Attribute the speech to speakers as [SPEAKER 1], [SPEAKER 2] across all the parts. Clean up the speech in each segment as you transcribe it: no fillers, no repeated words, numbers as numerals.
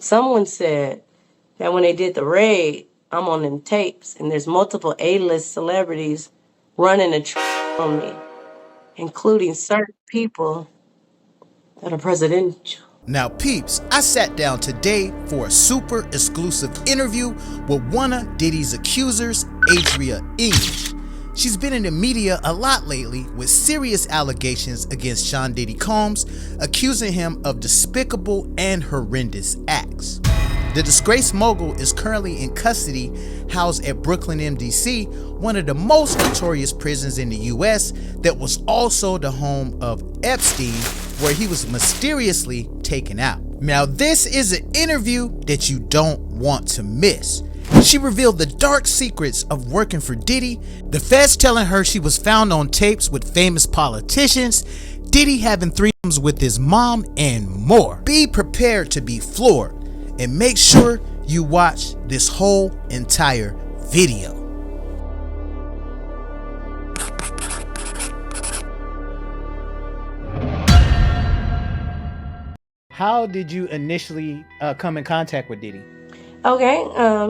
[SPEAKER 1] Someone said that when they did the raid, I'm on them tapes, and there's multiple A-list celebrities running a on me, including certain people that are presidential.
[SPEAKER 2] Now peeps, I sat down today for a super exclusive interview with one of Diddy's accusers, Adria English. She's been in the media a lot lately with serious allegations against Sean Diddy Combs, accusing him of despicable and horrendous acts. The disgraced mogul is currently in custody, housed at Brooklyn MDC, one of the most notorious prisons in the US that was also the home of Epstein, where he was mysteriously taken out. Now this is an interview that you don't want to miss. She revealed the dark secrets of working for Diddy, the feds telling her she was found on tapes with famous politicians, Diddy having threesomes with his mom, and more. Be prepared to be floored, and make sure you watch this whole entire video. How did you initially come in contact with Diddy?
[SPEAKER 1] Okay,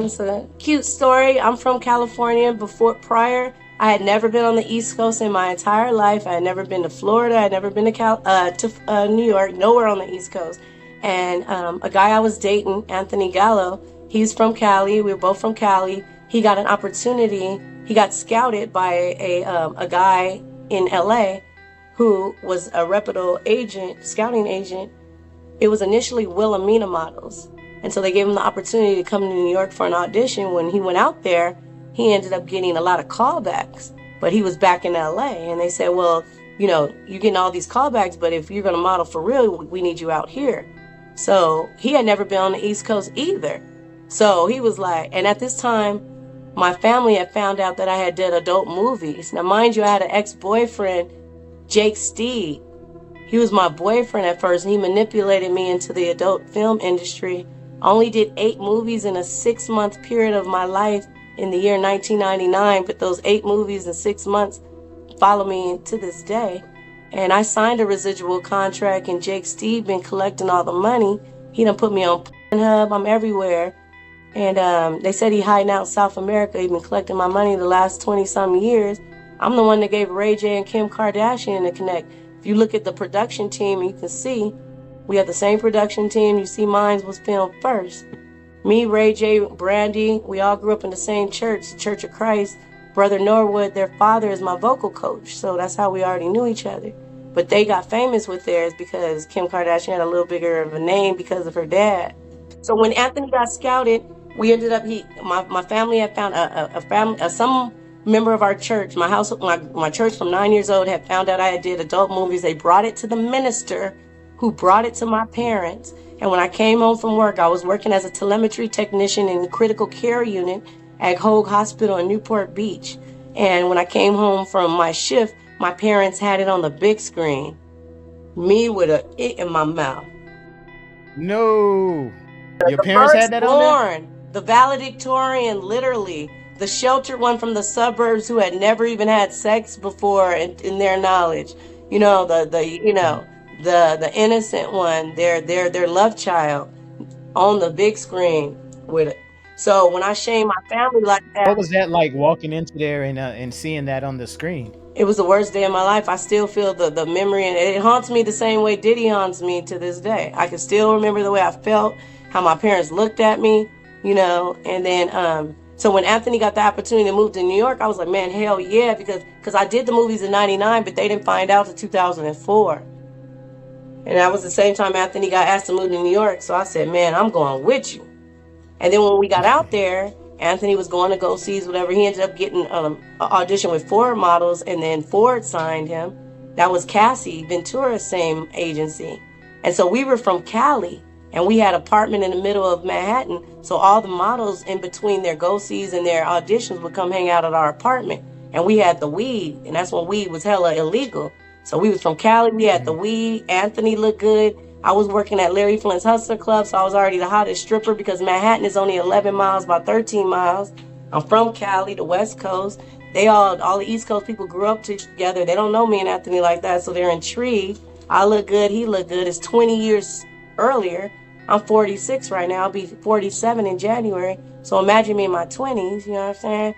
[SPEAKER 1] it's a cute story. I'm from California. Prior, I had never been on the East Coast in my entire life. I had never been to Florida. I had never been to New York, nowhere on the East Coast. And a guy I was dating, Anthony Gallo, he's from Cali. We were both from Cali. He got an opportunity. He got scouted by a guy in LA who was a reputable scouting agent. It was initially Wilhelmina Models. And so they gave him the opportunity to come to New York for an audition. When he went out there, he ended up getting a lot of callbacks, but he was back in LA. And they said, well, you know, you're getting all these callbacks, but if you're going to model for real, we need you out here. So he had never been on the East Coast either. So he was like, and at this time, my family had found out that I had did adult movies. Now, mind you, I had an ex-boyfriend, Jake Steed. He was my boyfriend at first, and he manipulated me into the adult film industry. I only did 8 movies in a 6-month period of my life in the year 1999, but those 8 movies in 6 months follow me to this day. And I signed a residual contract, and Jake Steve been collecting all the money. He done put me on Pornhub. I'm everywhere. And they said he hiding out in South America. He been collecting my money the last 20-some years. I'm the one that gave Ray J and Kim Kardashian to connect. If you look at the production team, you can see we have the same production team. You see mine was filmed first. Me, Ray J, Brandy, we all grew up in the same church, the Church of Christ. Brother Norwood, their father is my vocal coach, so that's how we already knew each other. But they got famous with theirs because Kim Kardashian had a little bigger of a name because of her dad. So when Anthony got scouted, we ended up, my family had found some member of our church, my church from 9 years old had found out I did adult movies. They brought it to the minister, who brought it to my parents. And when I came home from work, I was working as a telemetry technician in the critical care unit at Hoag Hospital in Newport Beach. And when I came home from my shift, my parents had it on the big screen. Me with a it in my mouth.
[SPEAKER 2] No. Your parents had that on there?
[SPEAKER 1] The valedictorian, literally. The sheltered one from the suburbs who had never even had sex before in their knowledge. You know, the innocent one, their love child on the big screen with it. So when I shame my family like that.
[SPEAKER 2] What was that like, walking into there and seeing that on the screen?
[SPEAKER 1] It was the worst day of my life. I still feel the memory, and it haunts me the same way Diddy haunts me to this day. I can still remember the way I felt, how my parents looked at me, you know. And then so when Anthony got the opportunity to move to New York, I was like, man, hell yeah, because I did the movies in 99, but they didn't find out until 2004. And that was the same time Anthony got asked to move to New York. So I said, man, I'm going with you. And then when we got out there, Anthony was going to go see whatever. He ended up getting an audition with Ford Models, and then Ford signed him. That was Cassie, Ventura's same agency. And so we were from Cali, and we had an apartment in the middle of Manhattan. So all the models in between their go-sees and their auditions would come hang out at our apartment. And we had the weed, and that's when weed was hella illegal. So we was from Cali, we had the weed. Anthony looked good. I was working at Larry Flint's Hustler Club, so I was already the hottest stripper because Manhattan is only 11 miles, about 13 miles. I'm from Cali, the West Coast. All the East Coast people grew up together. They don't know me and Anthony like that, so they're intrigued. I look good, he looked good. It's 20 years earlier. I'm 46 right now. I'll be 47 in January. So imagine me in my 20s, you know what I'm saying?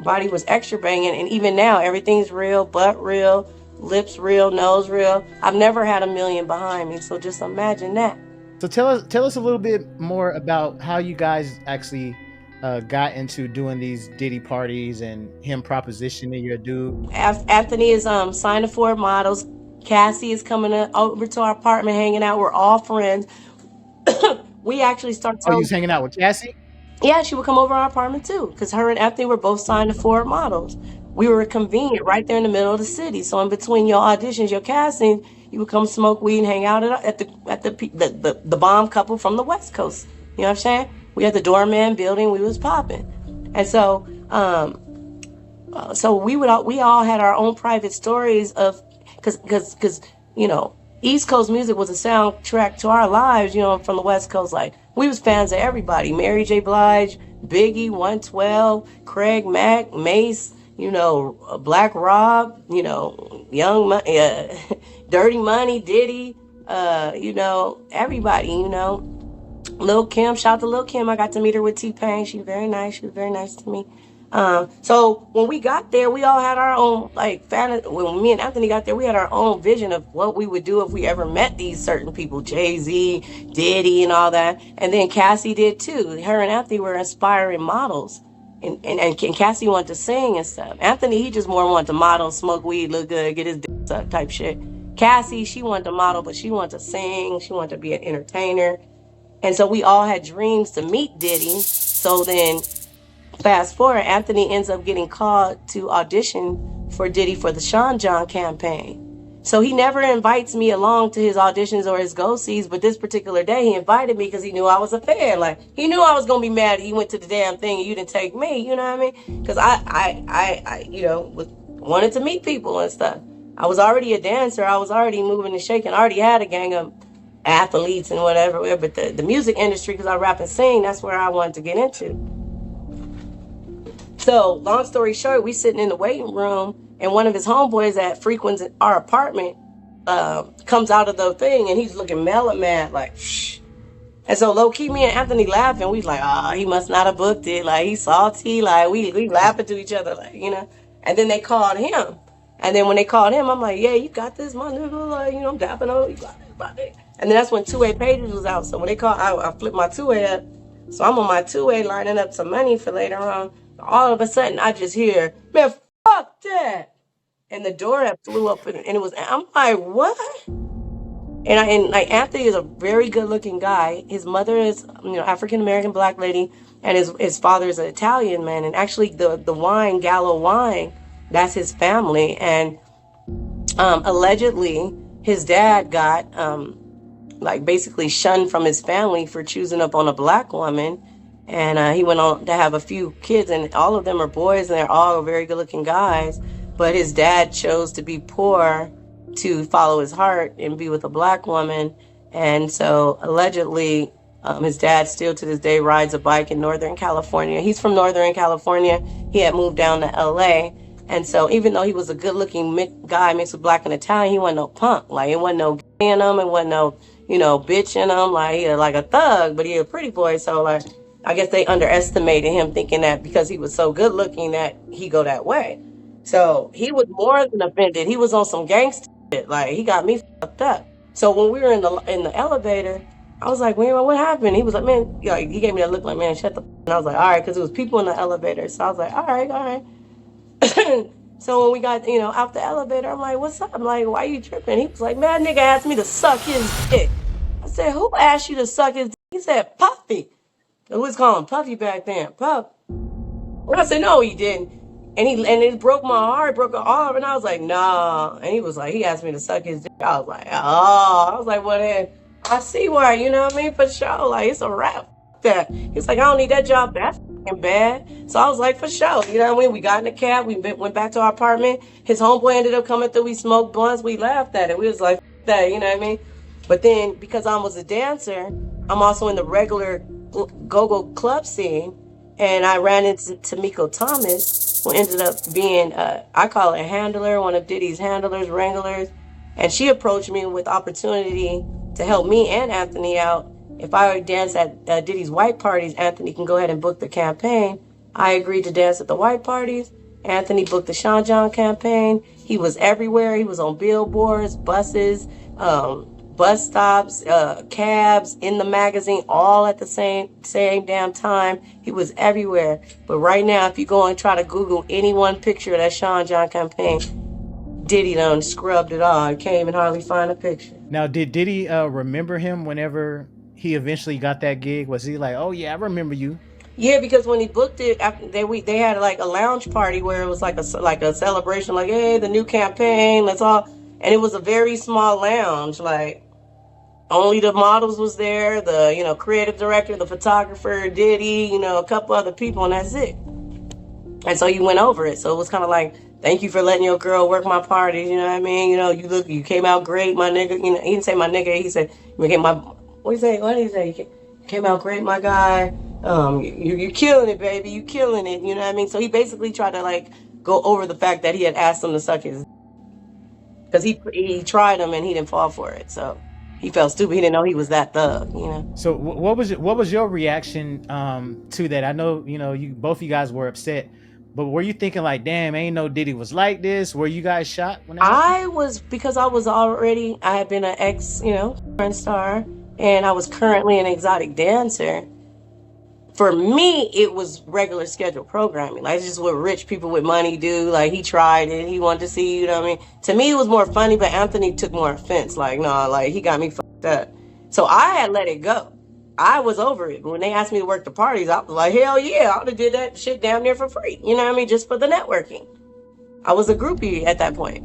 [SPEAKER 1] Body was extra banging, and even now, everything's real, butt real, lips real, nose real. I've never had a million behind me, so just imagine that.
[SPEAKER 2] So tell us a little bit more about how you guys actually got into doing these Diddy parties and him propositioning your dude.
[SPEAKER 1] Anthony is signed to Ford Models. Cassie is coming over to our apartment, hanging out. We're all friends. We actually started.
[SPEAKER 2] Oh, you was hanging out with Cassie?
[SPEAKER 1] Yeah, she would come over our apartment too, because her and Anthony were both signed to Ford Models. We were convenient right there in the middle of the city. So in between your auditions, your casting, you would come smoke weed and hang out at the bomb couple from the West Coast. You know what I'm saying? We had the doorman building. We was popping, and so we all had our own private stories of because you know, East Coast music was a soundtrack to our lives, you know, from the West Coast. Like, we was fans of everybody. Mary J. Blige, Biggie, 112, Craig Mack, Mace, you know, Black Rob, you know, Dirty Money, Diddy, you know, everybody, you know. Lil' Kim, shout out to Lil' Kim. I got to meet her with T-Pain. She was very nice to me. So when we got there, we all had our own, like, when me and Anthony got there, we had our own vision of what we would do if we ever met these certain people, Jay-Z, Diddy, and all that. And then Cassie did too. Her and Anthony were inspiring models. And Cassie wanted to sing and stuff. Anthony, he just more wanted to model, smoke weed, look good, get his dick sucked type shit. Cassie, she wanted to model, but she wanted to sing. She wanted to be an entertainer. And so we all had dreams to meet Diddy. So then, fast forward, Anthony ends up getting called to audition for Diddy for the Sean John campaign. So he never invites me along to his auditions or his go-sees, but this particular day he invited me because he knew I was a fan. Like, he knew I was going to be mad he went to the damn thing and you didn't take me, you know what I mean? Because I you know, wanted to meet people and stuff. I was already a dancer. I was already moving and shaking. I already had a gang of athletes and whatever, but the music industry, because I rap and sing, that's where I wanted to get into. So, long story short, we sitting in the waiting room, and one of his homeboys that frequents our apartment comes out of the thing, and he's looking mad, like, shh. And so, low-key, me and Anthony laughing. We was like, he must not have booked it. Like, he's salty. Like, we laughing to each other, like, you know. And then they called him. And then when they called him, I'm like, yeah, you got this, my nigga. Like, you know, I'm dapping on you. Got it. And then that's when two-way pages was out. So when they called, I flipped my two-way up. So I'm on my two-way lining up some money for later on. All of a sudden, I just hear, man, fuck that. And the door that flew up, and it was, I'm like, what? And like, Anthony is a very good-looking guy. His mother is, you know, African-American black lady, and his father is an Italian man. And actually, the wine, Gallo wine, that's his family. And allegedly, his dad got, like, basically shunned from his family for choosing up on a black woman. And he went on to have a few kids, and all of them are boys, and they're all very good-looking guys. But his dad chose to be poor to follow his heart and be with a black woman. And so, allegedly, his dad still to this day rides a bike in Northern California. He's from Northern California. He had moved down to L.A., and so even though he was a good-looking guy mixed with black and Italian, he wasn't no punk. Like, it wasn't no gay in him. It wasn't no, you know, bitch in him. Like, he was like a thug, but he a pretty boy. So, like, I guess they underestimated him, thinking that because he was so good-looking that he go that way. So he was more than offended. He was on some gangster shit. Like, he got me fucked up. So when we were in the elevator, I was like, man, what happened? He was like, man, like, he gave me that look like, man, shut the f-. And I was like, all right, because there was people in the elevator. So I was like, all right. So when we got, you know, out the elevator, I'm like, what's up? I'm like, why you tripping? He was like, man, nigga asked me to suck his dick. I said, who asked you to suck his dick? He said, Puffy. We was calling Puffy back then, Puff. And I said, no, he didn't. And it broke my heart, broke her arm. And I was like, nah. And he was like, he asked me to suck his dick. I was like, oh. I was like, well, then I see why, you know what I mean? For sure. Like, it's a wrap. That. He's like, I don't need that job that fucking bad. So I was like, for sure. You know what I mean? We got in the cab. We went back to our apartment. His homeboy ended up coming through. We smoked blunts. We laughed at it. We was like, that, you know what I mean? But then, because I was a dancer, I'm also in the regular go-go club scene. And I ran into Tamiko Thomas, who ended up being, I call her a handler, one of Diddy's handlers, wranglers. And she approached me with opportunity to help me and Anthony out if I dance at Diddy's white parties, Anthony can go ahead and book the campaign. I agreed to dance at the white parties. Anthony booked the Sean John campaign. He was everywhere. He was on billboards, buses, bus stops, cabs, in the magazine, all at the same damn time. He was everywhere. But right now, if you go and try to Google any one picture of that Sean John campaign, Diddy done scrubbed it all. I can't even hardly find a picture.
[SPEAKER 2] Now, did Diddy remember him whenever he eventually got that gig? Was he like, oh yeah, I remember you?
[SPEAKER 1] Yeah, because when he booked it, they had like a lounge party where it was like a celebration, like, hey, the new campaign, let's all, and it was a very small lounge, like only the models was there, the creative director, the photographer, Diddy, a couple other people, and that's it. And so he went over it. So it was kind of like, thank you for letting your girl work my parties. You know what I mean? You came out great, my nigga. He didn't say my nigga. He said, what did he say? You came out great, my guy. You're killing it, baby. You killing it. You know what I mean? So he basically tried to like go over the fact that he had asked him to suck his, because he tried him and he didn't fall for it. So he felt stupid. He didn't know he was that thug,
[SPEAKER 2] So what was your reaction to that? I know, both of you guys were upset, but were you thinking like, damn, ain't no Diddy was like this? Were you guys shocked when that happened?
[SPEAKER 1] Because I had been an ex, friend star, and I was currently an exotic dancer. For me, it was regular scheduled programming. Like, it's just what rich people with money do. Like, he tried it. He wanted to see, you know what I mean? To me, it was more funny, but Anthony took more offense. Like, no, like, he got me fucked up. So I had let it go. I was over it. When they asked me to work the parties, I was like, hell yeah, I would have did that shit damn near for free. You know what I mean? Just for the networking. I was a groupie at that point.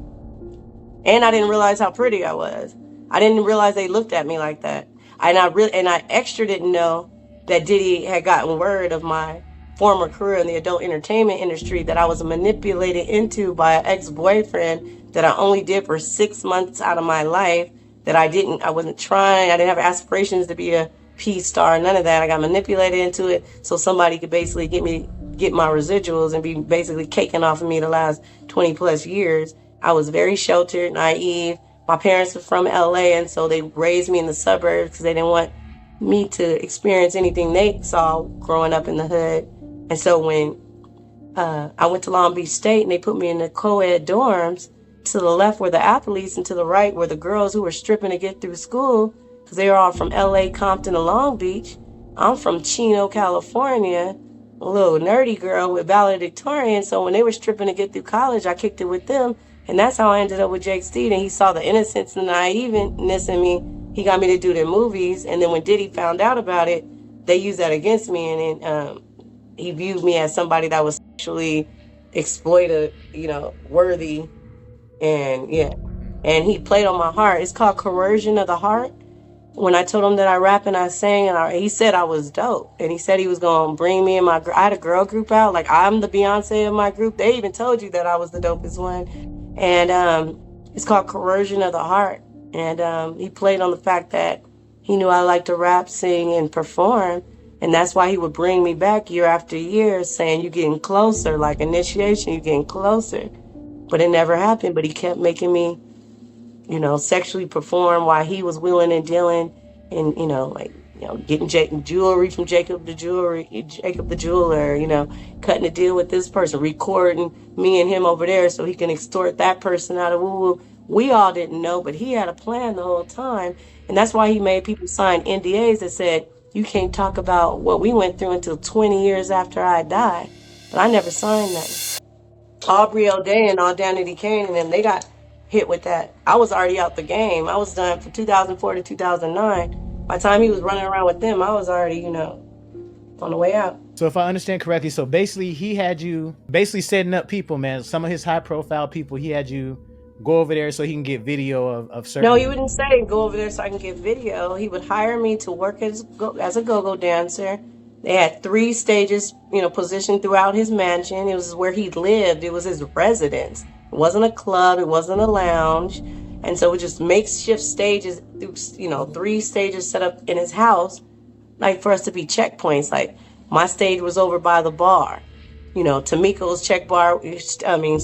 [SPEAKER 1] And I didn't realize how pretty I was. I didn't realize they looked at me like that. And I extra didn't know that Diddy had gotten word of my former career in the adult entertainment industry that I was manipulated into by an ex-boyfriend that I only did for 6 months out of my life, that I wasn't trying. I didn't have aspirations to be a P star, none of that. I got manipulated into it so somebody could basically get my residuals and be basically caking off of me the last 20 plus years. I was very sheltered, naive. My parents were from LA, and so they raised me in the suburbs because they didn't want me to experience anything they saw growing up in the hood. And so when I went to Long Beach State and they put me in the co-ed dorms, to the left were the athletes and to the right were the girls who were stripping to get through school, because they were all from LA, Compton, and Long Beach. I'm from Chino, California, a little nerdy girl with valedictorian. So when they were stripping to get through college, I kicked it with them. And that's how I ended up with Jake Steed. And he saw the innocence and naiveness in me. He got me to do their movies. And then when Diddy found out about it, they used that against me. And then he viewed me as somebody that was sexually exploited, worthy. And yeah. And he played on my heart. It's called coercion of the heart. When I told him that I rap and I sang, and he said I was dope. And he said he was going to bring me and I had a girl group out. Like, I'm the Beyonce of my group. They even told you that I was the dopest one. And it's called coercion of the heart. And he played on the fact that he knew I liked to rap, sing, and perform. And that's why he would bring me back year after year saying, you're getting closer, like initiation, you're getting closer. But it never happened. But he kept making me, sexually perform while he was wheeling and dealing and, getting jewelry from Jacob the Jeweler, cutting a deal with this person, recording me and him over there so he can extort that person out of woo-woo. We all didn't know, but he had a plan the whole time. And that's why he made people sign NDAs that said, you can't talk about what we went through until 20 years after I died. But I never signed that. Aubrey O'Day and All Danity Kane and them, they got hit with that. I was already out the game. I was done from 2004 to 2009. By the time he was running around with them, I was already, on the way out.
[SPEAKER 2] So if I understand correctly, so basically he had you setting up people, man. Some of his high profile people, he had you go over there so he can get video of certain...
[SPEAKER 1] No, he wouldn't say go over there so I can get video. He would hire me to work as a go-go dancer. They had 3 stages, positioned throughout his mansion. It was where he lived. It was his residence. It wasn't a club. It wasn't a lounge. And so it just makeshift stages, 3 stages set up in his house, like for us to be checkpoints. Like my stage was over by the bar. Tamiko's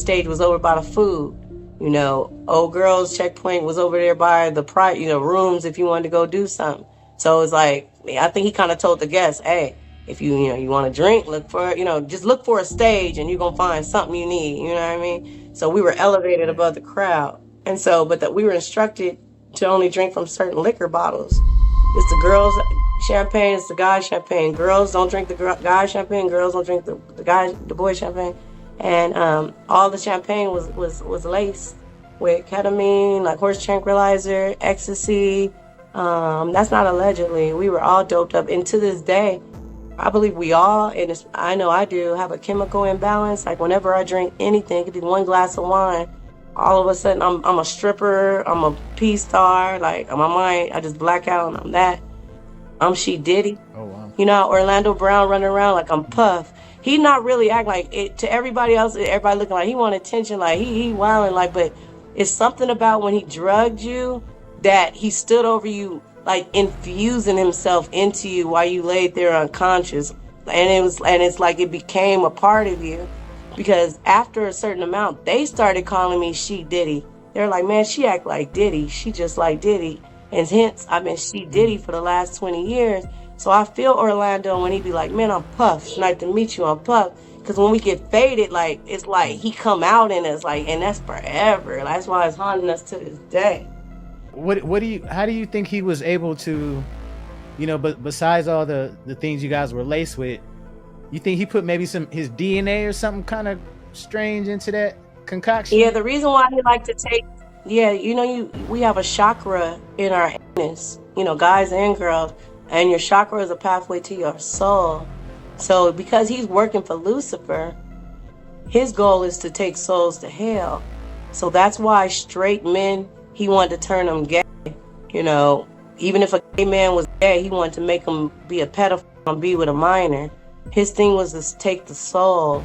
[SPEAKER 1] stage was over by the food. Old girl's checkpoint was over there by the rooms if you wanted to go do something. So it's like, I think he kind of told the guests, hey, if you want to drink, look for, just look for a stage and you're going to find something you need. You know what I mean? So we were elevated above the crowd. And so, but that we were instructed to only drink from certain liquor bottles. It's the girls' champagne, it's the guys' champagne. Girls don't drink the guys' champagne. Girls don't drink the boys' champagne. And all the champagne was laced with ketamine, like horse tranquilizer, ecstasy. That's not allegedly. We were all doped up. And to this day, I believe we all, and I know I do, have a chemical imbalance. Like whenever I drink anything, it could be one glass of wine, all of a sudden I'm a stripper, I'm a P-star, like on my mind, I just black out and I'm that. I'm She Diddy.
[SPEAKER 2] Oh, wow.
[SPEAKER 1] Orlando Brown running around like I'm Puff. He not really act like it to everybody else, everybody looking like he want attention, like he wilding, like, but it's something about when he drugged you that he stood over you, like infusing himself into you while you laid there unconscious. And it's like it became a part of you. Because after a certain amount, they started calling me She Diddy. They're like, man, she act like Diddy. She just like Diddy. And hence, I've been She Diddy for the last 20 years. So I feel Orlando when he be like, man, I'm Puff. It's nice to meet you, I'm Puff. Because when we get faded, like, it's like he come out in us, like, and that's forever. That's why it's haunting us to this day.
[SPEAKER 2] How do you think he was able to, but besides all the things you guys were laced with, you think he put maybe his DNA or something kind of strange into that concoction?
[SPEAKER 1] Yeah, the reason why he like to take, we have a chakra in our anus, guys and girls, and your chakra is a pathway to your soul. So because he's working for Lucifer, his goal is to take souls to hell. So that's why straight men, he wanted to turn them gay. Even if a gay man was gay, he wanted to make him be a pedophile and be with a minor. His thing was to take the soul.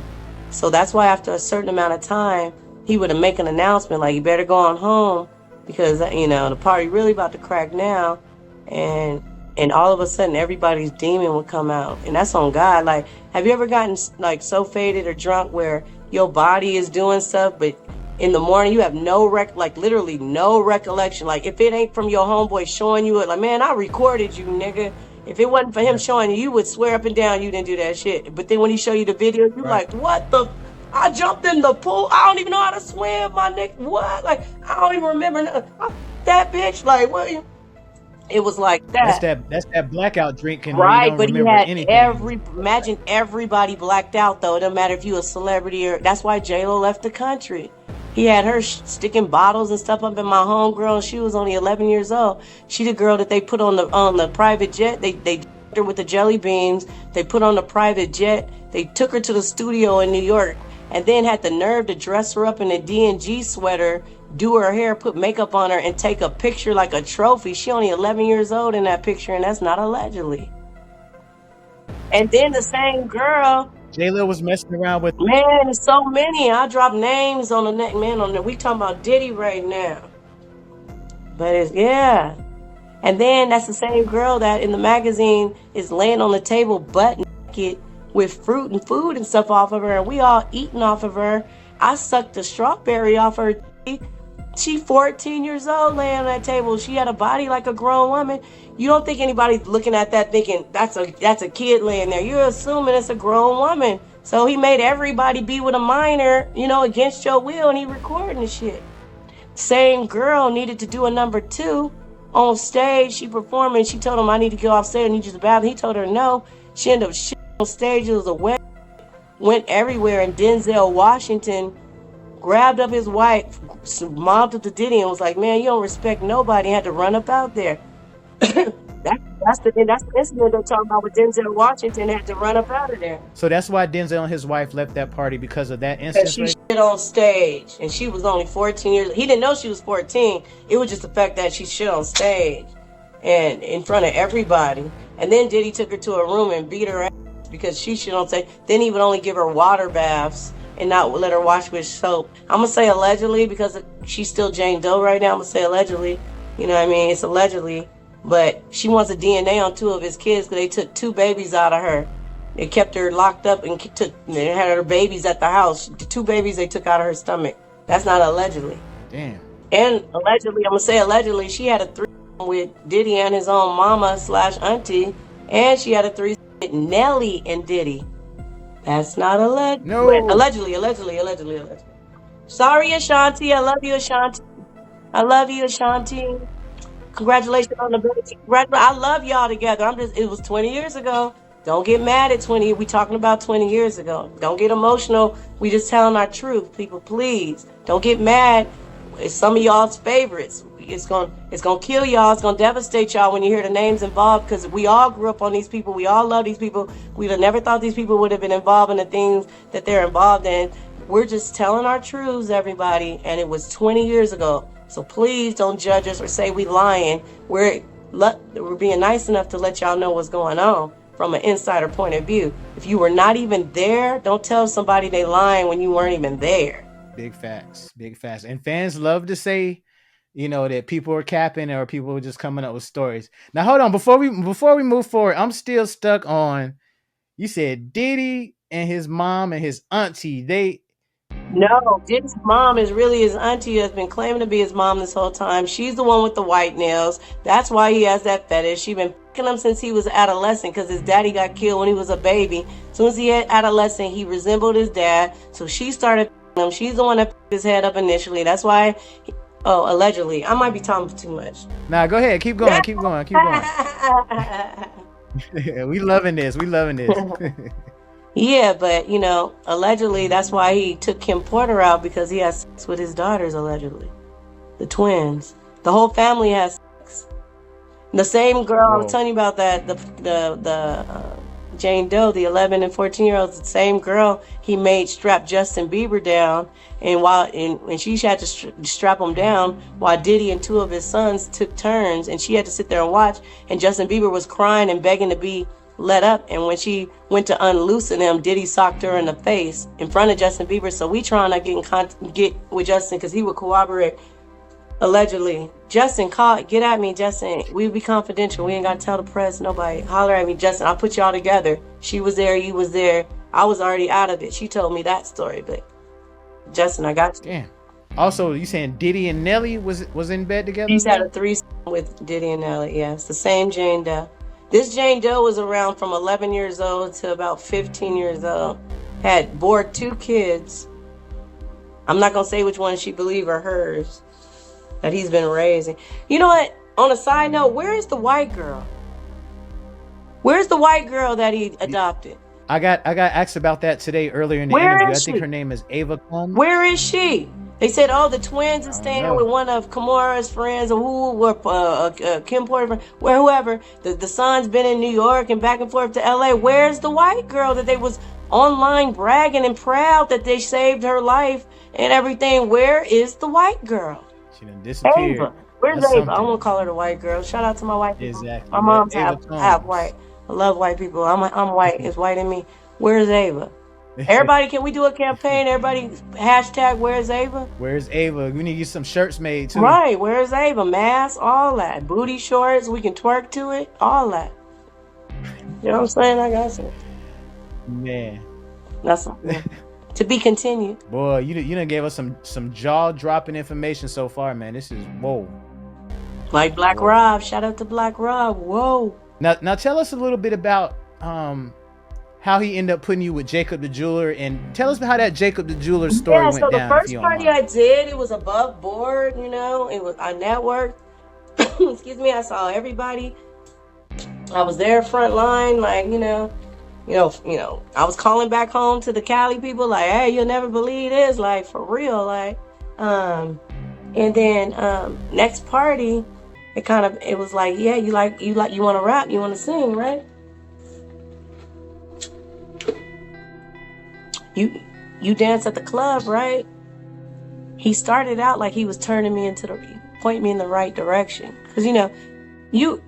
[SPEAKER 1] So that's why after a certain amount of time, he would make an announcement like, you better go on home because, the party really about to crack now. And all of a sudden, everybody's demon would come out. And that's on God. Like, have you ever gotten like so faded or drunk where your body is doing stuff, but in the morning you have literally no recollection? Like, if it ain't from your homeboy showing you it, like, man, I recorded you, nigga. If it wasn't for him showing you, you would swear up and down you didn't do that shit. But then when he show you the video, you're like, what the? I jumped in the pool. I don't even know how to swim, my nigga. What? Like, I don't even remember that bitch. Like, what? It was like that.
[SPEAKER 2] That's that blackout drinking.
[SPEAKER 1] Right, but he had
[SPEAKER 2] anything.
[SPEAKER 1] Imagine everybody blacked out, though. It doesn't matter if you a celebrity or... That's why J-Lo left the country. He had her sticking bottles and stuff up in my homegirl, and she was only 11 years old. She the girl that they put on the private jet. They her with the jelly beans. They put on the private jet. They took her to the studio in New York, and then had the nerve to dress her up in a D&G sweater, do her hair, put makeup on her, and take a picture like a trophy. She only 11 years old in that picture, and that's not allegedly. And then the same girl...
[SPEAKER 2] J-Lo was messing around with...
[SPEAKER 1] Man, there's so many. I drop names on the neck, man. We talking about Diddy right now. But it's, yeah. And then that's the same girl that in the magazine is laying on the table butt naked with fruit and food and stuff off of her. And we all eating off of her. I sucked the strawberry off her. She 14 years old laying on that table. She had a body like a grown woman. You don't think anybody's looking at that thinking that's a kid laying there. You're assuming it's a grown woman. So he made everybody be with a minor, against your will, and he recording the shit. Same girl needed to do a number 2 on stage. She performing. She told him, I need to go off stage. I need you to bathroom. He told her no. She ended up shit on stage. It was a wet. Went everywhere. And Denzel Washington grabbed up his wife, mobbed up to Diddy, and was like, man, you don't respect nobody. Had to run up out there. That's the incident they're talking about with Denzel Washington. Had to run up out of there.
[SPEAKER 2] So that's why Denzel and his wife left that party, because of that incident.
[SPEAKER 1] She shit on stage, and she was only 14 years. He didn't know she was 14. It was just the fact that she shit on stage and in front of everybody. And then Diddy took her to a room and beat her ass because she shit on stage. Then he would only give her water baths and not let her wash with soap. I'm gonna say allegedly because she's still Jane Doe right now. I'm gonna say allegedly. You know what I mean? It's allegedly. But she wants a DNA on 2 of his kids because they took 2 babies out of her. They kept her locked up and they had her babies at the house. The 2 babies they took out of her stomach. That's not allegedly.
[SPEAKER 2] Damn.
[SPEAKER 1] And allegedly, I'm going to say allegedly, she had a threesome with Diddy and his own mama / auntie And she had a threesome with Nelly and Diddy. That's not alleged.
[SPEAKER 2] No.
[SPEAKER 1] Allegedly. Sorry, Ashanti. I love you, Ashanti. Congratulations on the baby. I love y'all together. It was 20 years ago. Don't get mad at 20. We talking about 20 years ago. Don't get emotional. We just telling our truth, people. Please don't get mad. It's some of y'all's favorites. It's gonna kill y'all. It's gonna devastate y'all when you hear the names involved, because we all grew up on these people. We all love these people. We'd have never thought these people would have been involved in the things that they're involved in. We're just telling our truths, everybody, and it was 20 years ago. So please don't judge us or say we lying. We're being nice enough to let y'all know what's going on from an insider point of view. If you were not even there, don't tell somebody they lying when you weren't even there.
[SPEAKER 2] Big facts. And fans love to say, that people are capping or people are just coming up with stories. Now, hold on. Before we move forward, I'm still stuck on, you said Diddy and his mom and his auntie,
[SPEAKER 1] No, Diddy's mom is really his auntie that's been claiming to be his mom this whole time. She's the one with the white nails. That's why he has that fetish. She's been picking him since he was adolescent, because his daddy got killed when he was a baby. As soon as he had adolescent, he resembled his dad. So she started picking him. She's the one that picked his head up initially. That's why, allegedly. I might be talking too much.
[SPEAKER 2] Nah, go ahead. Keep going. We loving this.
[SPEAKER 1] Yeah, but, allegedly, that's why he took Kim Porter out, because he has sex with his daughters, allegedly. The twins. The whole family has sex. The same girl, I was telling you about that, the Jane Doe, the 11 and 14-year-olds, the same girl he made strap Justin Bieber down, and she had to strap him down while Diddy and two of his sons took turns, and she had to sit there and watch, and Justin Bieber was crying and begging to be let up, and when she went to unloosen him, Diddy socked her in the face in front of Justin Bieber. So we trying to get with Justin, because he would cooperate, allegedly. Justin, get at me, Justin. We be confidential. We ain't got to tell the press, nobody. Holler at me, Justin. I'll put y'all together. She was there, you was there. I was already out of it. She told me that story, but Justin, I got you.
[SPEAKER 2] Damn. Also, you saying Diddy and Nelly was in bed together?
[SPEAKER 1] He's had a threesome with Diddy and Nelly. Yes, the same Jane Doe. This Jane Doe was around from 11 years old to about 15 years old. Had bore 2 kids. I'm not going to say which one she believe are hers that he's been raising. You know what? On a side note, where is the white girl? Where's the white girl that he adopted?
[SPEAKER 2] I got asked about that today earlier in the interview. I think her name is Ava Combs.
[SPEAKER 1] Where is she? They said, the twins are staying with one of Kamara's friends, or Kim Porter, whoever. The son's been in New York and back and forth to LA. Where's the white girl that they was online bragging and proud that they saved her life and everything? Where is the white girl?
[SPEAKER 2] She done disappeared.
[SPEAKER 1] Ava. Where's Ava? I'm gonna call her the white girl. Shout out to my white people.
[SPEAKER 2] Exactly.
[SPEAKER 1] My mom's half white. I love white people. I'm white. It's white in me. Where's Ava? Everybody, can we do a campaign? Everybody, hashtag Where's Ava?
[SPEAKER 2] Where's Ava? We need to get some shirts made too.
[SPEAKER 1] Right, Where's Ava? Mask, all that. Booty shorts, we can twerk to it, all that. You know what I'm saying? I got you.
[SPEAKER 2] Man.
[SPEAKER 1] That's something. To be continued.
[SPEAKER 2] Boy, you done gave us some jaw-dropping information so far, man. This is, whoa.
[SPEAKER 1] Like Black Rob. Shout out to Black Rob. Whoa.
[SPEAKER 2] Now tell us a little bit about how he ended up putting you with Jacob the Jeweler, and tell us how that Jacob the Jeweler story went down.
[SPEAKER 1] Yeah, so the first party I did, it was above board, it was, I networked. Excuse me, I saw everybody. I was there front line, like, I was calling back home to the Cali people, like, hey, you'll never believe this, like, for real, like, and then next party, it was like, yeah, you want to rap, you want to sing, right? You dance at the club, right? He started out like he was pointing me in the right direction. Because,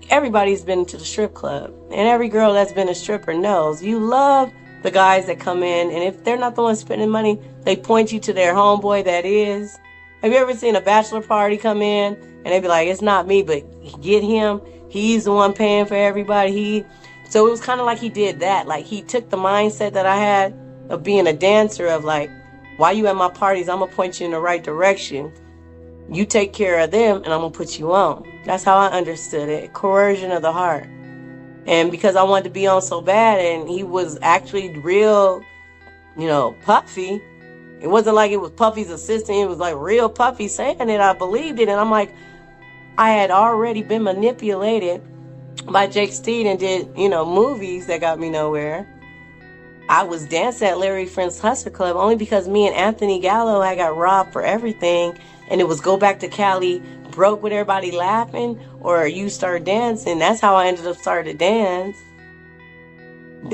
[SPEAKER 1] everybody's been to the strip club. And every girl that's been a stripper knows. You love the guys that come in. And if they're not the ones spending money, they point you to their homeboy that is. Have you ever seen a bachelor party come in? And they be like, it's not me, but get him. He's the one paying for everybody. So it was kind of like he did that. Like, he took the mindset that I had of being a dancer, of like, while you at my parties, I'm gonna point you in the right direction. You take care of them and I'm gonna put you on. That's how I understood it. Coercion of the heart. And because I wanted to be on so bad, and he was actually real, Puffy. It wasn't like it was Puffy's assistant. It was like real Puffy saying it. I believed it. And I'm like, I had already been manipulated by Jake Steed and did, movies that got me nowhere. I was dancing at Larry Friend's Hustler Club only because me and Anthony Gallo had got robbed for everything. And it was go back to Cali, broke with everybody laughing, or you start dancing. That's how I ended up starting to dance.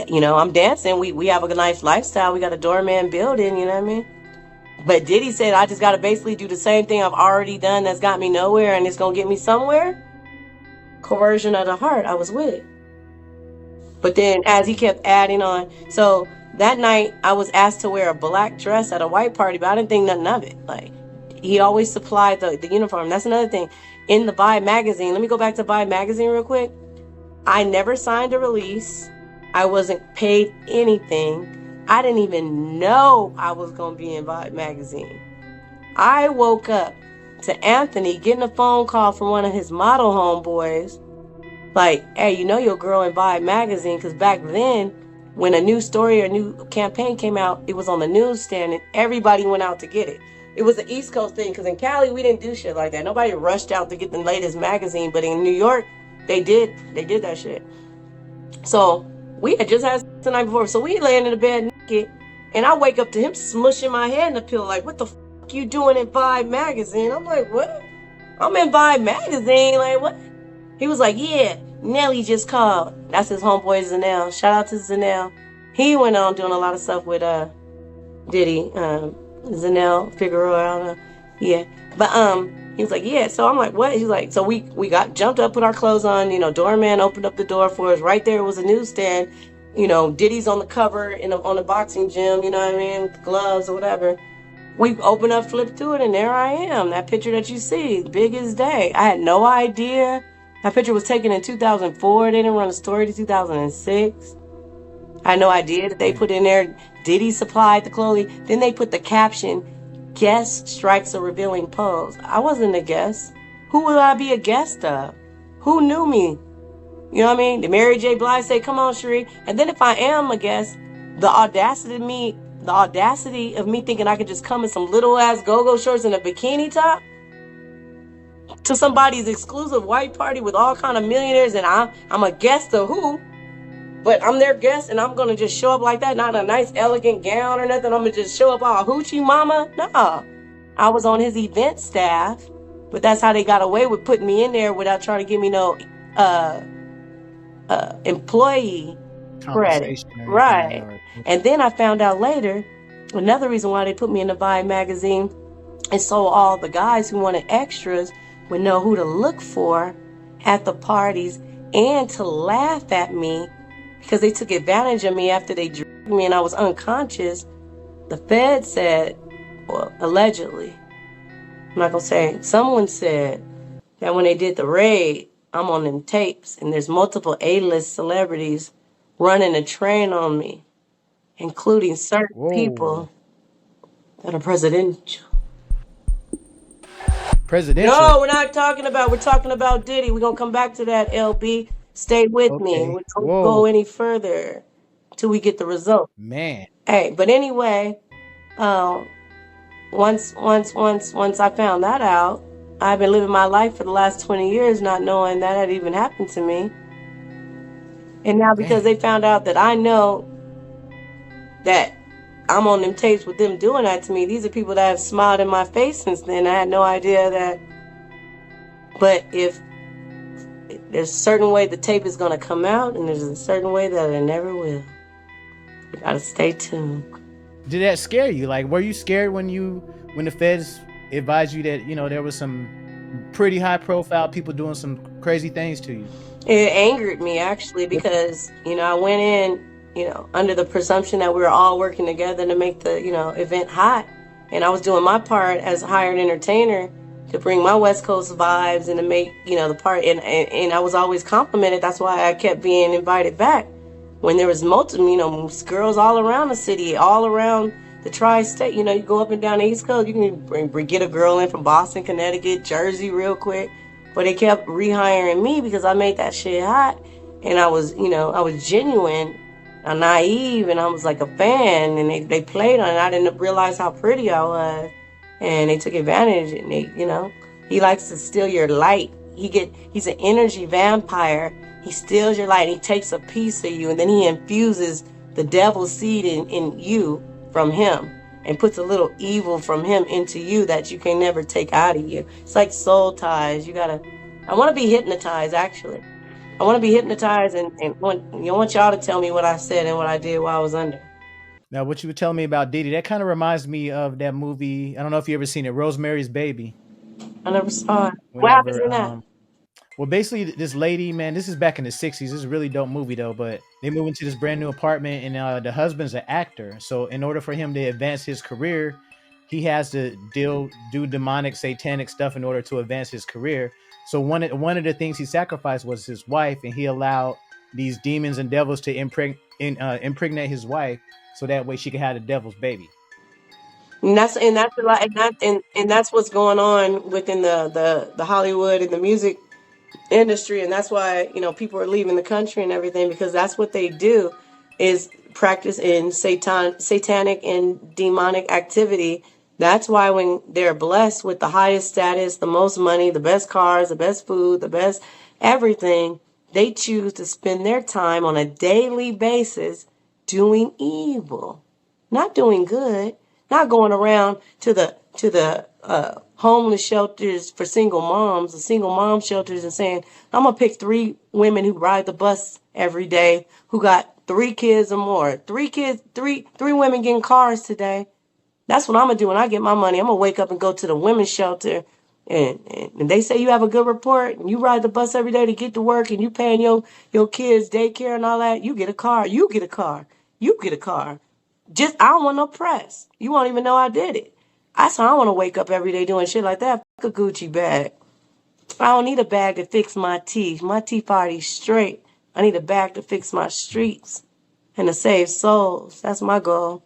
[SPEAKER 1] I'm dancing. We have a nice lifestyle. We got a doorman building, you know what I mean? But Diddy said I just got to basically do the same thing I've already done that's got me nowhere and it's going to get me somewhere. Coercion of the heart. I was with it. But then as he kept adding on, so that night I was asked to wear a black dress at a white party, but I didn't think nothing of it. Like, he always supplied the uniform. That's another thing. In the Vibe magazine, let me go back to Vibe magazine real quick. I never signed a release. I wasn't paid anything. I didn't even know I was going to be in Vibe magazine. I woke up to Anthony getting a phone call from one of his model homeboys. Like, hey, your girl in Vibe magazine, because back then, when a new story or a new campaign came out, it was on the newsstand and everybody went out to get it. It was an East Coast thing, because in Cali, we didn't do shit like that. Nobody rushed out to get the latest magazine, but in New York, they did that shit. So we had just had the night before, so we laying in the bed naked, and I wake up to him smushing my head in the pillow, like, what the fuck you doing in Vibe magazine? I'm like, what? I'm in Vibe magazine, like, what? He was like, yeah, Nelly just called. That's his homeboy Zanell. Shout out to Zanell. He went on doing a lot of stuff with Diddy, Zanell, Figueroa, I don't know. Yeah. But he was like, yeah. So I'm like, what? He's like, so we got jumped up, put our clothes on, doorman opened up the door for us. Right there was a newsstand. Diddy's on the cover on the boxing gym, you know what I mean? Gloves or whatever. We open up, flip through it, and there I am. That picture that you see, big as day. I had no idea. That picture was taken in 2004. They didn't run a story to 2006. I had no idea that they put in there, Diddy supplied the clothing. Then they put the caption, guest strikes a revealing pose. I wasn't a guest. Who would I be a guest of? Who knew me? You know what I mean? Did Mary J. Blige say, come on, Cherie? And then if I am a guest, the audacity of me thinking I could just come in some little ass go-go shorts and a bikini top to somebody's exclusive white party with all kind of millionaires, and I'm a guest of who? But I'm their guest, and I'm gonna just show up like that, not a nice elegant gown or nothing. I'm gonna just show up all hoochie mama. No, I was on his event staff, but that's how they got away with putting me in there without trying to give me no employee credit, right? And then I found out later, another reason why they put me in the Vibe magazine is so all the guys who wanted extras would know who to look for at the parties and to laugh at me because they took advantage of me after they drugged me and I was unconscious. The Fed said, well, allegedly, I'm not gonna say, someone said that when they did the raid, I'm on them tapes and there's multiple A-list celebrities running a train on me, including certain people that are presidential. No, we're not talking about, we're talking about Diddy. We're going to come back to that, LB. Stay with me. We don't go any further till we get the result.
[SPEAKER 2] Man.
[SPEAKER 1] Hey, but anyway, once I found that out, I've been living my life for the last 20 years not knowing that had even happened to me. And now because they found out that I know that I'm on them tapes with them doing that to me, these are people that have smiled in my face since then. I had no idea that. But if there's a certain way the tape is going to come out, and there's a certain way that it never will. You got to stay tuned.
[SPEAKER 2] Did that scare you? Like, were you scared when the feds advised you that, there was some pretty high profile people doing some crazy things to you?
[SPEAKER 1] It angered me, actually, because, I went in, under the presumption that we were all working together to make the, event hot. And I was doing my part as a hired entertainer to bring my West Coast vibes and to make, the part. And I was always complimented. That's why I kept being invited back. When there was multiple, girls all around the city, all around the tri-state. You go up and down the East Coast, you can get a girl in from Boston, Connecticut, Jersey real quick. But they kept rehiring me because I made that shit hot. and I was, I was genuine, naive, and I was like a fan, and they played on it. I didn't realize how pretty I was, and they took advantage, and he likes to steal your light. He's an energy vampire. He steals your light. He takes a piece of you, and then he infuses the devil's seed in you from him, and puts a little evil from him into you that you can never take out of you. It's like soul ties. I want to be hypnotized, actually. I want to be hypnotized, and want y'all to tell me what I said and what I did while I was under.
[SPEAKER 2] Now, what you were telling me about Diddy, that kind of reminds me of that movie. I don't know if you ever seen it, Rosemary's Baby.
[SPEAKER 1] I never saw it. What happens
[SPEAKER 2] Whenever,
[SPEAKER 1] in that?
[SPEAKER 2] well, basically, this lady, man, this is back in the '60s. This is a really dope movie though. But they move into this brand new apartment, and the husband's an actor. So in order for him to advance his career, he has to do demonic, satanic stuff in order to advance his career. So one of the things he sacrificed was his wife, and he allowed these demons and devils to impregnate his wife, so that way she could have the devil's baby.
[SPEAKER 1] And that's a lot, and that's what's going on within the Hollywood and the music industry, and that's why people are leaving the country and everything, because that's what they do, is practice in satanic and demonic activity. That's why when they're blessed with the highest status, the most money, the best cars, the best food, the best everything, they choose to spend their time on a daily basis doing evil, not doing good, not going around to the homeless shelters for single moms, the single mom shelters, and saying, I'm gonna pick 3 women who ride the bus every day, who got 3 kids or more. 3 kids, three women getting cars today. That's what I'm gonna do when I get my money. I'm gonna wake up and go to the women's shelter, and they say you have a good report, and you ride the bus every day to get to work, and you paying your kids daycare and all that. You get a car. You get a car. You get a car. Just, I don't want no press. You won't even know I did it. I don't want to wake up every day doing shit like that. Fuck a Gucci bag. I don't need a bag to fix my teeth. My teeth already straight. I need a bag to fix my streets and to save souls. That's my goal.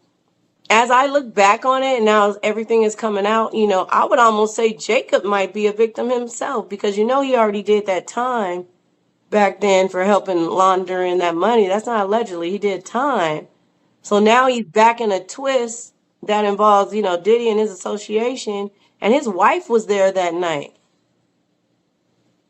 [SPEAKER 1] As I look back on it, and now everything is coming out, I would almost say Jacob might be a victim himself, because he already did that time back then for helping laundering that money. That's not allegedly. He did time. So now he's back in a twist that involves, Diddy and his association, and his wife was there that night.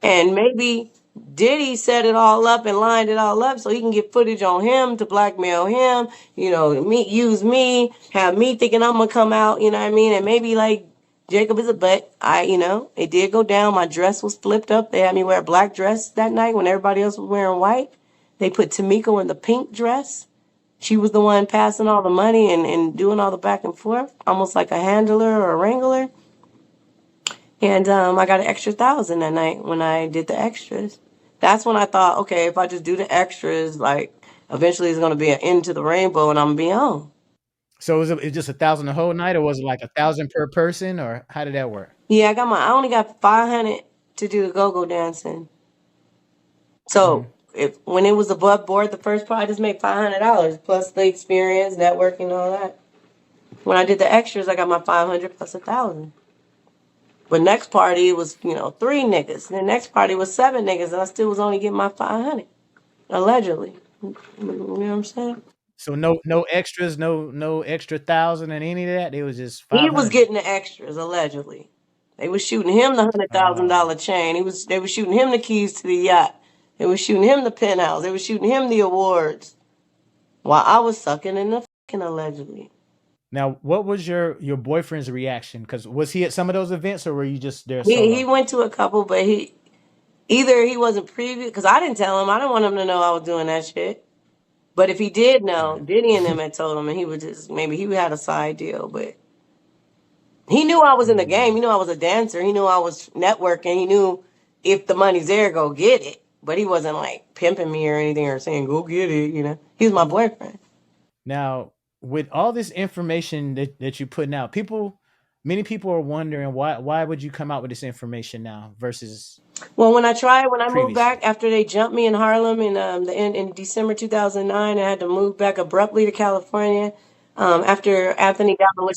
[SPEAKER 1] And maybe Diddy set it all up and lined it all up so he can get footage on him to blackmail him, use me, have me thinking I'm going to come out, you know what I mean? And maybe like Jacob is it did go down. My dress was flipped up. They had me wear a black dress that night when everybody else was wearing white. They put Tamiko in the pink dress. She was the one passing all the money and doing all the back and forth, almost like a handler or a wrangler. And I got an extra 1,000 that night when I did the extras. That's when I thought, okay, if I just do the extras, like, eventually it's going to be an end to the rainbow and I'm going to be on.
[SPEAKER 2] So was it just 1,000 the whole night, or was it like 1,000 per person, or how did that work?
[SPEAKER 1] Yeah, I only got 500 to do the go-go dancing. So when it was above board, the first part, I just made $500 plus the experience, networking, all that. When I did the extras, I got my 500 plus 1,000. But next party was, 3 niggas. And the next party was 7 niggas, and I still was only getting my 500, allegedly. You know what I'm saying?
[SPEAKER 2] So no extras, no extra 1,000 and any of that. It was just 500.
[SPEAKER 1] He was getting the extras, allegedly. They was shooting him the $100,000 chain. They was shooting him the keys to the yacht. They was shooting him the penthouse. They was shooting him the awards, while I was sucking in the fucking allegedly.
[SPEAKER 2] Now, what was your boyfriend's reaction? Because was he at some of those events, or were you just there?
[SPEAKER 1] He went to a couple, but he wasn't privy, because I didn't tell him. I didn't want him to know I was doing that shit. But if he did know, Diddy and them had told him, and he would just, maybe he had a side deal, but he knew I was in the game. He knew I was a dancer. He knew I was networking. He knew if the money's there, go get it. But he wasn't like pimping me or anything or saying, go get it, He was my boyfriend.
[SPEAKER 2] Now, with all this information that you're putting out, many people are wondering why would you come out with this information now versus.
[SPEAKER 1] Well, when I moved back after they jumped me in Harlem in December 2009, I had to move back abruptly to California. After Anthony Gallo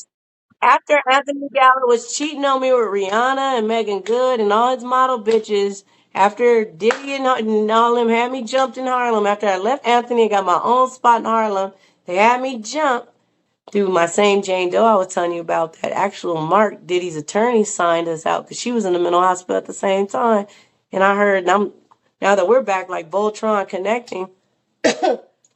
[SPEAKER 1] was cheating on me with Rihanna and Megan Good and all his model bitches, After Diddy and all them had me jumped in Harlem, after I left Anthony and got my own spot in Harlem, they had me jump through my same Jane Doe I was telling you about. That actual Mark, Diddy's attorney, signed us out because she was in the mental hospital at the same time. And I heard, now that we're back like Voltron connecting,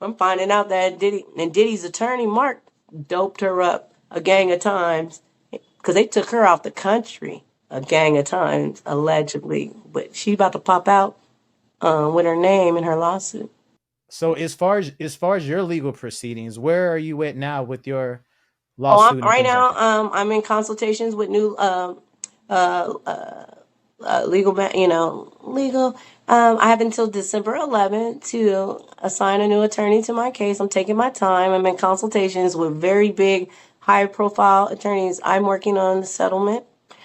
[SPEAKER 1] I'm finding out that Diddy's attorney, Mark, doped her up a gang of times because they took her off the country a gang of times, allegedly. But she about to pop out with her name in her lawsuit.
[SPEAKER 2] So as far as your legal proceedings, where are you at now with your
[SPEAKER 1] Oh,
[SPEAKER 2] lawsuit and
[SPEAKER 1] right
[SPEAKER 2] things like
[SPEAKER 1] now,
[SPEAKER 2] that?
[SPEAKER 1] I'm in consultations with new legal, legal. I have until December 11th to assign a new attorney to my case. I'm taking my time. I'm in consultations with very big, high-profile attorneys. I'm working on the settlement,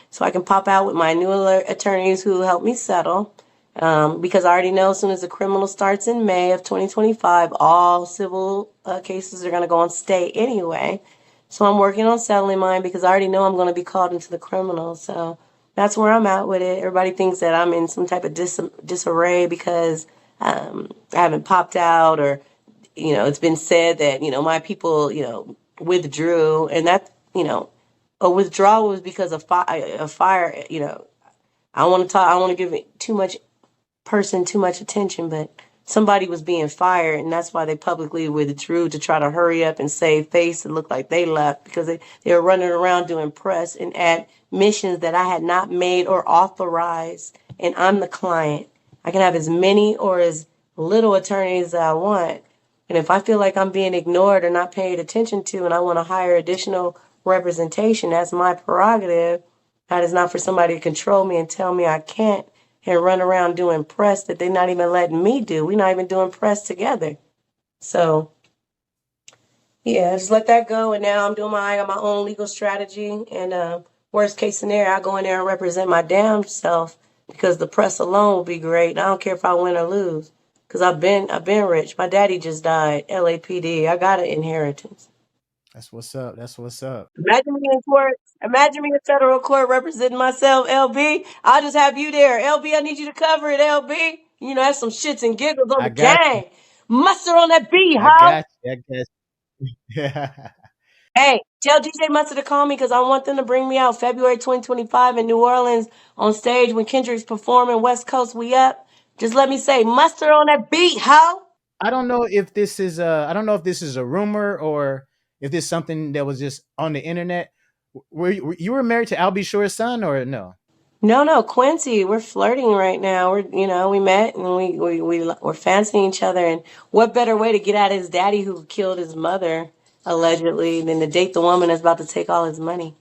[SPEAKER 1] so I can pop out with my new attorneys who help me settle. Because I already know as soon as the criminal starts in May of 2025, all civil cases are going to go on stay anyway. So I'm working on settling mine because I already know I'm going to be called into the criminal. So that's where I'm at with it. Everybody thinks that I'm in some type of disarray because I haven't popped out, or, it's been said that, my people, withdrew, and that, a withdrawal was because of fire. I don't want to give it too much attention, but somebody was being fired, and that's why they publicly withdrew to try to hurry up and save face and look like they left, because they were running around doing press and at missions that I had not made or authorized, and I'm the client. I can have as many or as little attorneys as I want, and if I feel like I'm being ignored or not paid attention to and I want to hire additional representation, that's my prerogative. That is not for somebody to control me and tell me I can't and run around doing press that they're not even letting me do. We're not even doing press together. So, yeah, just let that go. And now I got my own legal strategy. And worst case scenario, I go in there and represent my damn self, because the press alone will be great. I don't care if I win or lose, because I've been rich. My daddy just died, LAPD. I got an inheritance.
[SPEAKER 2] That's what's up. That's what's up.
[SPEAKER 1] Imagine me in court. Imagine me in federal court representing myself, LB. I'll just have you there. LB, I need you to cover it, LB. Have some shits and giggles on
[SPEAKER 2] I
[SPEAKER 1] the
[SPEAKER 2] got you.
[SPEAKER 1] gang. Mustard on that beat,
[SPEAKER 2] I
[SPEAKER 1] huh?
[SPEAKER 2] got you. I got you. Yeah.
[SPEAKER 1] Hey, tell DJ Mustard to call me because I want them to bring me out February 2025 in New Orleans on stage when Kendrick's performing West Coast We Up. Just let me say, mustard on that beat, huh?
[SPEAKER 2] I don't know if this is a rumor or if this is something that was just on the internet. Were you married to Al B Shore's son or no?
[SPEAKER 1] No, Quincy. We're flirting right now. We met and we're fancying each other. And what better way to get at his daddy who killed his mother, allegedly, than to date the woman that's about to take all his money?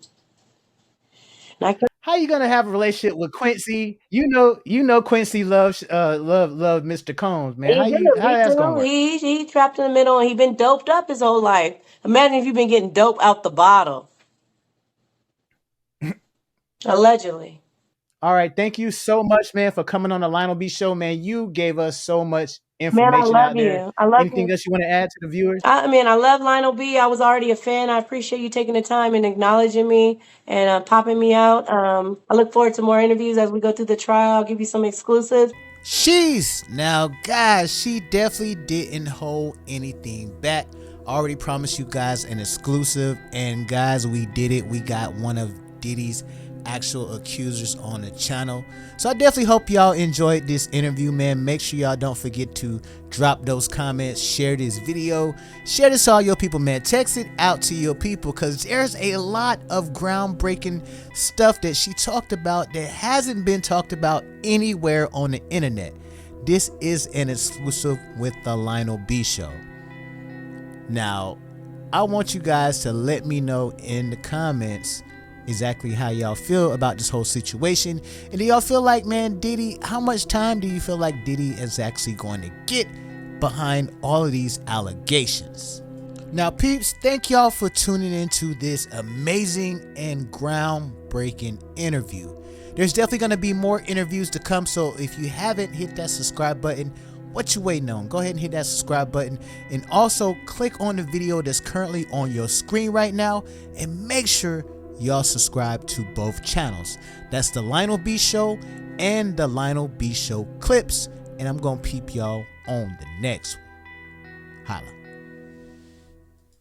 [SPEAKER 2] How you gonna have a relationship with Quincy? You know Quincy loves love Mr. Combs, man.
[SPEAKER 1] He do.
[SPEAKER 2] How
[SPEAKER 1] He
[SPEAKER 2] that's gonna
[SPEAKER 1] do.
[SPEAKER 2] work?
[SPEAKER 1] He trapped in the middle, and he been doped up his whole life. Imagine if you've been getting dope out the bottle, allegedly.
[SPEAKER 2] All right, thank you so much, man, for coming on the Lionel B Show, man. You gave us so much
[SPEAKER 1] Man, I
[SPEAKER 2] information
[SPEAKER 1] love
[SPEAKER 2] out there.
[SPEAKER 1] you. I love
[SPEAKER 2] Anything
[SPEAKER 1] you.
[SPEAKER 2] else you want to add to the viewers?
[SPEAKER 1] I love Lionel B. I was already a fan. I appreciate you taking the time and acknowledging me and popping me out. I look forward to more interviews as we go through the trial. I'll give you some exclusives.
[SPEAKER 2] Now, guys, she definitely didn't hold anything back. Already promised you guys an exclusive, and guys, we did it. We got one of Diddy's actual accusers on the channel. So I definitely hope y'all enjoyed this interview, man. Make sure y'all don't forget to drop those comments, share this video, share this to all your people, man. Text it out to your people, because there's a lot of groundbreaking stuff that she talked about that hasn't been talked about anywhere on the internet. This is an exclusive with the Lionel B Show. Now, I want you guys to let me know in the comments exactly how y'all feel about this whole situation. And do y'all feel like, man, Diddy, how much time do you feel like Diddy is actually going to get behind all of these allegations? Now, peeps, thank y'all for tuning into this amazing and groundbreaking interview. There's definitely going to be more interviews to come, so if you haven't hit that subscribe button, what you waiting on? Go ahead and hit that subscribe button, and also click on the video that's currently on your screen right now, and make sure y'all subscribe to both channels. That's the Lionel B Show and the Lionel B Show Clips. And I'm going to peep y'all on the next one. Holla.